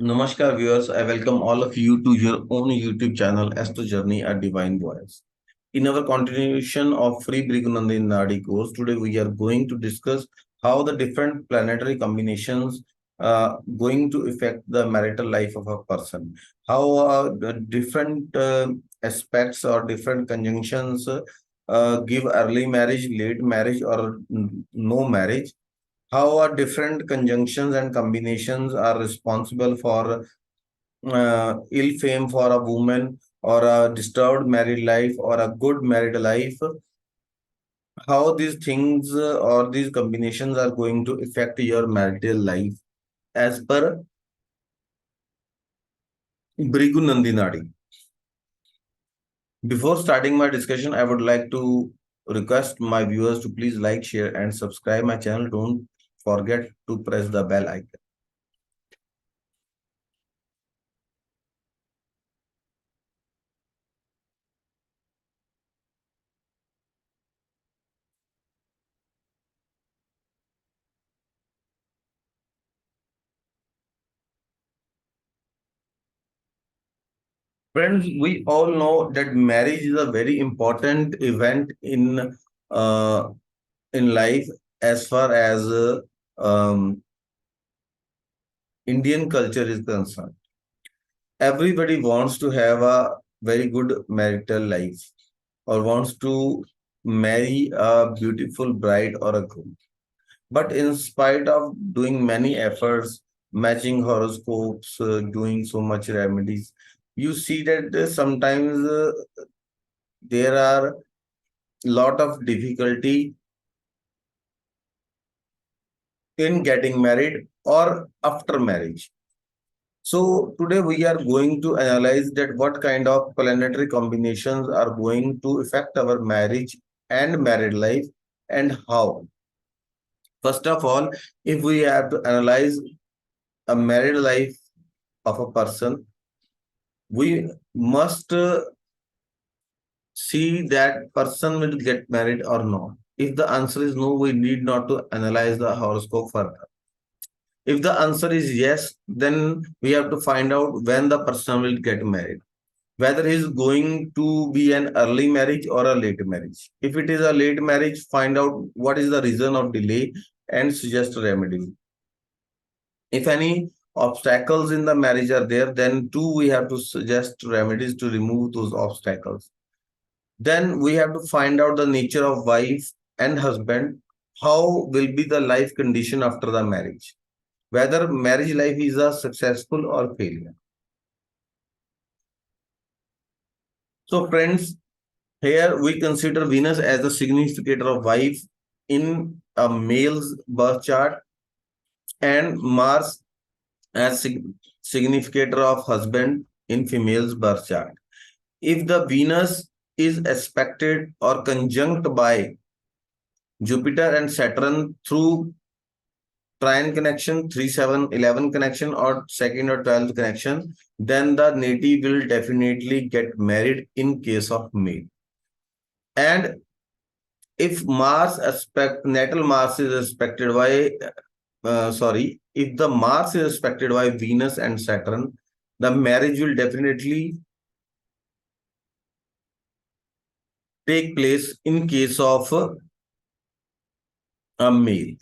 Namaskar viewers, I welcome all of you to your own YouTube channel Astro Journey at Divine Voice. In our continuation of Free Brigunandi Nadi course, today we are going to discuss how the different planetary combinations going to affect the marital life of a person. How the different aspects or different conjunctions give early marriage, late marriage, or no marriage. How are different conjunctions and combinations are responsible for ill fame for a woman or a disturbed married life or a good married life, how these things or these combinations are going to affect your marital life as per Brigu Nandinadi. Before starting my discussion, I would like to request my viewers to please like, share, and subscribe my channel. Don't forget to press the bell icon. Friends, we all know that marriage is a very important event uh, in life as far as Indian culture is concerned. Everybody wants to have a very good marital life or wants to marry a beautiful bride or a groom. But in spite of doing many efforts, matching horoscopes, doing so much remedies, you see that sometimes there are lot of difficulty in getting married or after marriage. So today we are going to analyze that what kind of planetary combinations are going to affect our marriage and married life and how. First of all, if we have to analyze a married life of a person, we must see that person will get married or not. If the answer is no, we need not to analyze the horoscope further. If the answer is yes, then we have to find out when the person will get married. Whether he's going to be an early marriage or a late marriage. If it is a late marriage, find out what is the reason of delay and suggest remedies. If any obstacles in the marriage are there, then too we have to suggest remedies to remove those obstacles. Then we have to find out the nature of wife and husband, how will be the life condition after the marriage, whether marriage life is a successful or failure. So friends, here we consider Venus as the significator of wife in a male's birth chart and Mars as significator of husband in female's birth chart. If the Venus is aspected or conjunct by Jupiter and Saturn through trine connection, 3, 7, 11 connection or second or 12th connection, then the native will definitely get married in case of male. And if Mars aspect, natal Mars is aspected by, if the Mars is aspected by Venus and Saturn, the marriage will definitely take place in case of a male.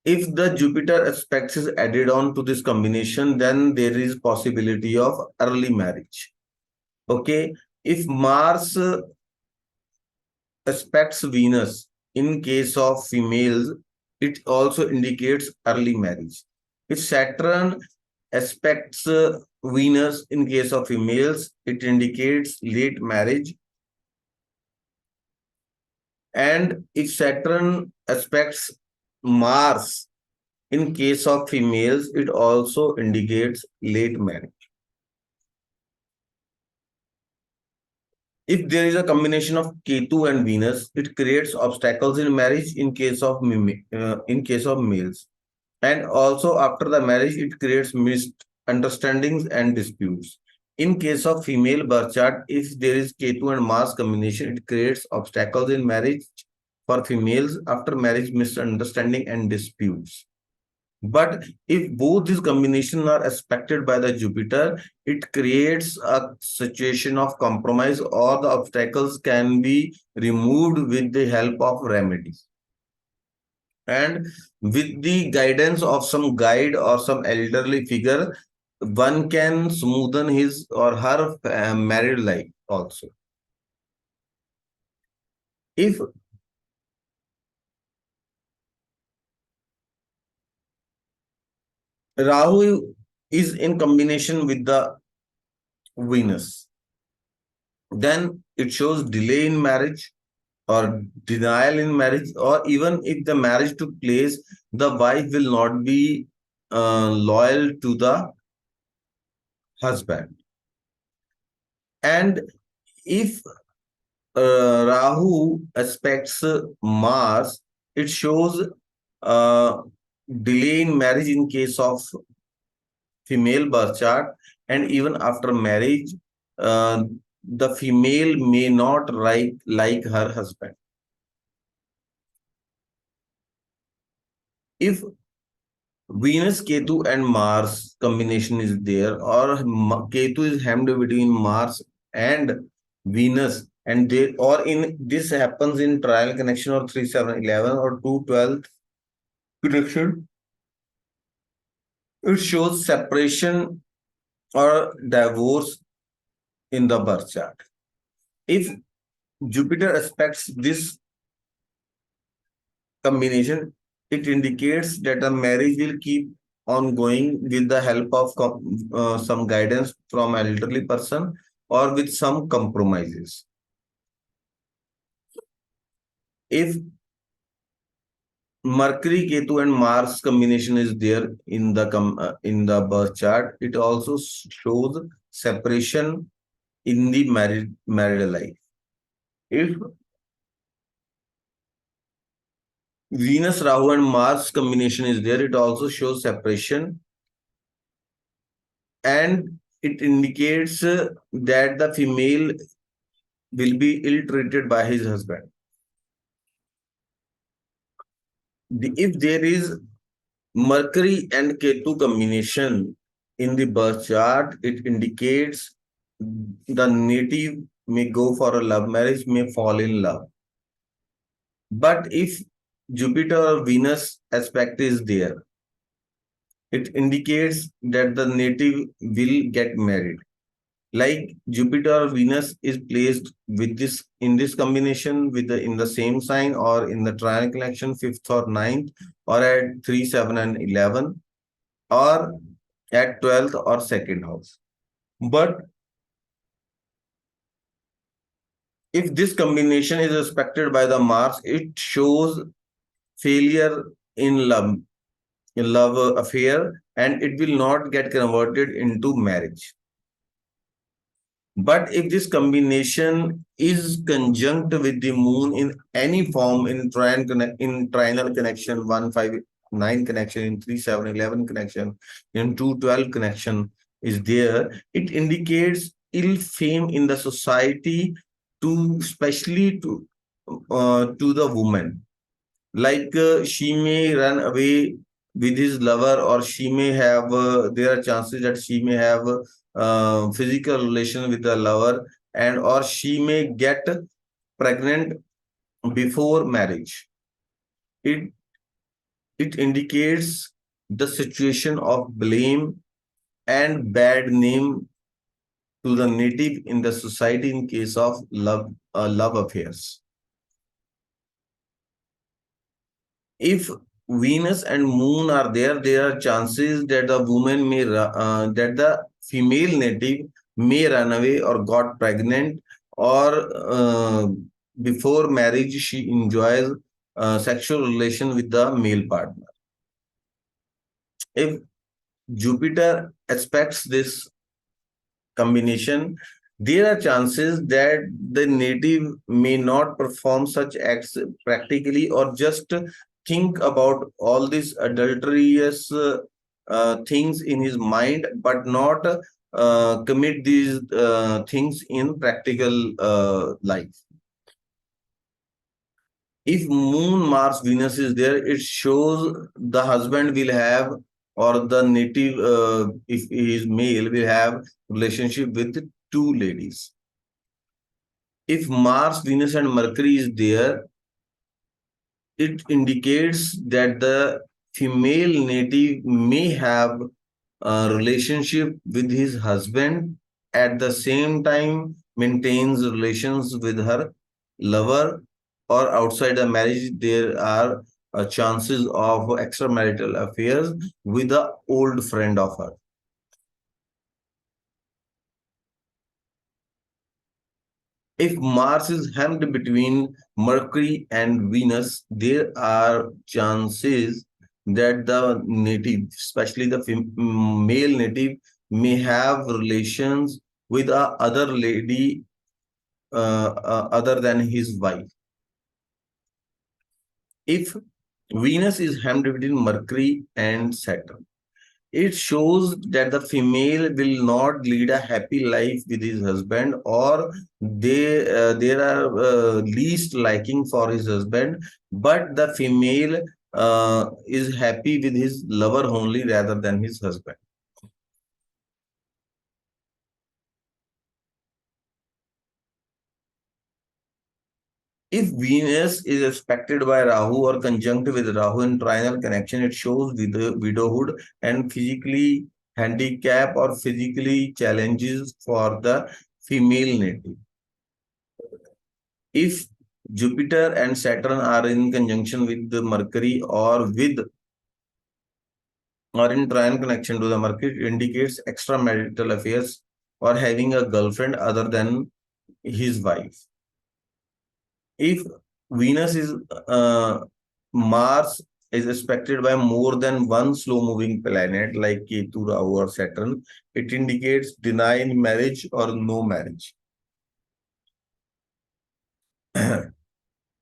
If the Jupiter aspect is added on to this combination, then there is possibility of early marriage. Okay. If Mars aspects Venus in case of females, it also indicates early marriage. If Saturn aspects Venus in case of females, it indicates late marriage. And if Saturn aspects Mars in case of females, it also indicates late marriage. If there is a combination of Ketu and Venus, it creates obstacles in marriage in case of males. And also after the marriage, it creates misunderstandings and disputes. In case of female birth chart, if there is Ketu and Mars combination, it creates obstacles in marriage for females after marriage, misunderstanding and disputes. But if both these combinations are expected by the Jupiter, it creates a situation of compromise, or the obstacles can be removed with the help of remedies. And with the guidance of some guide or some elderly figure, one can smoothen his or her married life also. If Rahu is in combination with the Venus, then it shows delay in marriage or denial in marriage, or even if the marriage took place, the wife will not be loyal to the husband. And if Rahu aspects Mars, it shows uh, delay in marriage in case of female birth chart, and even after marriage, uh, the female may not like her husband. If Venus, Ketu, and Mars combination is there, or Ketu is hemmed between Mars and Venus, and they, or in this happens in trial connection or 3-7-11 or 2-12 connection, it shows separation or divorce in the birth chart. If Jupiter aspects this combination, it indicates that a marriage will keep on going with the help of some guidance from an elderly person or with some compromises. If Mercury, Ketu, and Mars combination is there in the birth chart, it also shows separation in the married life. If Venus, Rahu, and Mars combination is there, it also shows separation, and it indicates that the female will be ill treated by his husband. If there is Mercury and Ketu combination in the birth chart, it indicates the native may go for a love marriage, may fall in love. But if Jupiter or Venus aspect is there, it indicates that the native will get married. Like Jupiter or Venus is placed with this in this combination with the in the same sign or in the triangle connection 5th or 9th, or at 3, 7, and 11, or at 12th or second house. But if this combination is respected by the Mars, it shows failure in love affair, and it will not get converted into marriage. But if this combination is conjunct with the moon in any form, in trinal connection 159 connection, in 3-7-11 connection, in 2-12 connection is there, it indicates ill fame in the society, to especially to the woman. Like she may run away with his lover, or she may have there are chances that she may have physical relation with the lover, and or she may get pregnant before marriage. It it indicates the situation of blame and bad name to the native in the society in case of love affairs. If Venus and Moon are there, there are chances that the woman may that the female native may run away or got pregnant, or before marriage she enjoys sexual relation with the male partner. If Jupiter aspects this combination, there are chances that the native may not perform such acts practically, or just think about all these adulterous things in his mind, but not commit these things in practical life. If Moon, Mars, Venus is there, it shows the husband will have, or the native, if he is male, will have relationship with two ladies. If Mars, Venus, and Mercury is there, it indicates that the female native may have a relationship with his husband, at the same time maintains relations with her lover, or outside the marriage there are chances of extramarital affairs with a old friend of her. If Mars is hemmed between Mercury and Venus, there are chances that the native, especially the male native, may have relations with a other lady other than his wife. If Venus is hemmed between Mercury and Saturn, it shows that the female will not lead a happy life with his husband, or there are least liking for his husband, but the female is happy with his lover only rather than his husband. If Venus is aspected by Rahu or conjunct with Rahu in trinal connection, it shows widowhood and physically handicap or physically challenges for the female native. If Jupiter and Saturn are in conjunction with the Mercury, or in trine connection to the Mercury, it indicates extramarital affairs or having a girlfriend other than his wife. If Venus is Mars is aspected by more than one slow-moving planet like Ketu, Rahu, or Saturn, it indicates denied marriage or no marriage.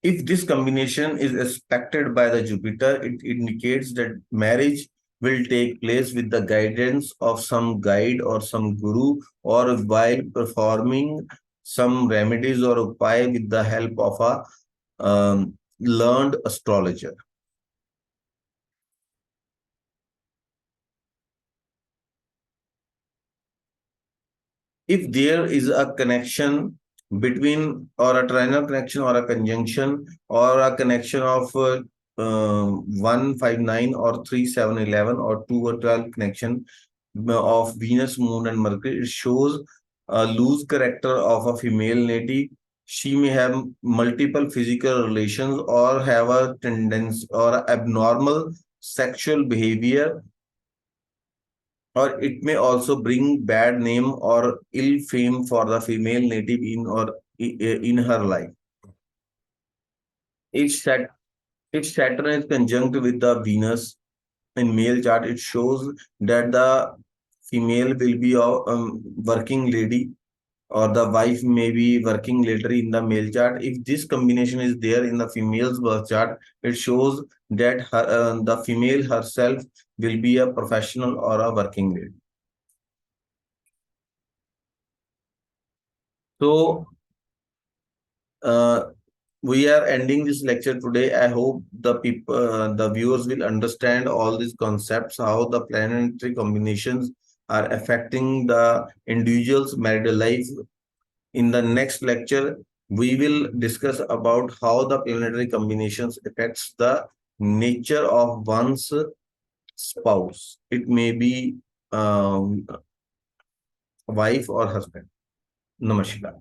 If this combination is expected by the Jupiter, it indicates that marriage will take place with the guidance of some guide or some guru, or while performing some remedies or upaya with the help of a learned astrologer. If there is a connection between, or a trinal connection, or a conjunction, or a connection of 159 or 3711 or 2 or 12 connection of Venus, Moon, and Mercury, it shows a loose character of a female native. She may have multiple physical relations, or have a tendency or abnormal sexual behavior, or it may also bring bad name or ill fame for the female native in her life. If, Sat if Saturn is conjunct with the Venus in male chart, it shows that the female will be a working lady, or the wife may be working later in the male chart. If this combination is there in the female's birth chart, it shows that the female herself will be a professional or a working lady. So, we are ending this lecture today. I hope the people, the viewers will understand all these concepts, how the planetary combinations are affecting the individual's marital life. In the next lecture, we will discuss about how the planetary combinations affects the nature of one's spouse. It may be wife or husband. Namaskar.